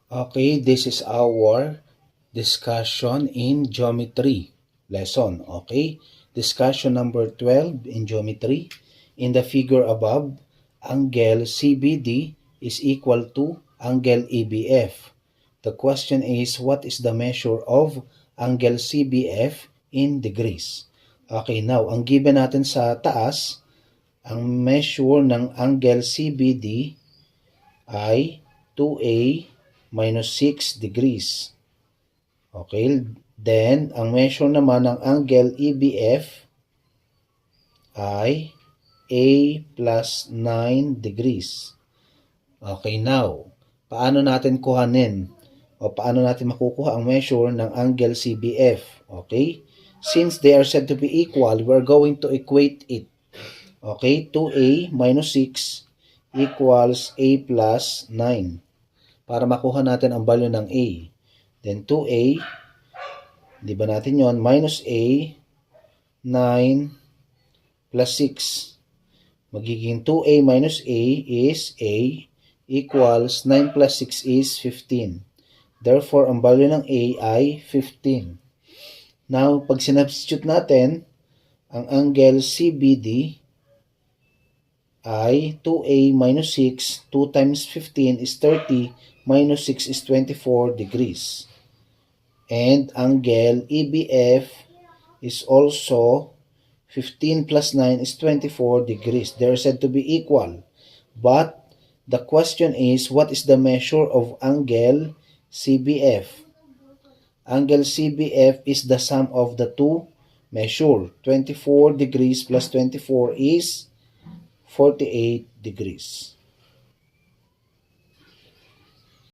Okay, this is our discussion in geometry lesson. Okay, discussion number 12 in geometry. In the figure above, angle CBD is equal to angle EBF. The question is, what is the measure of angle CBF in degrees? Okay, now, ang given natin sa taas, ang measure ng angle CBD ay 2A minus 6 degrees. Okay, then ang measure naman ng angle EBF ay A plus 9 degrees. Okay, now, paano natin kuhanin o paano natin makukuha ang measure ng angle CBF? Okay, since they are said to be equal, we're going to equate it. Okay, 2A minus 6 equals A plus 9. Para makuha natin ang value ng A. Then 2A, di ba natin yon, minus A, 9 plus 6. Magiging 2A minus A is A equals 9 plus 6 is 15. Therefore, ang value ng A ay 15. Now, pag sinubstitute natin, ang angle CBD ay 2A minus 6, 2 times 15 is 30, minus 6 is 24 degrees. And angle EBF is also 15 plus 9 is 24 degrees. They're said to be equal. But the question is, what is the measure of angle CBF? Angle CBF is the sum of the two measure. 24 degrees plus 24 is 48 degrees.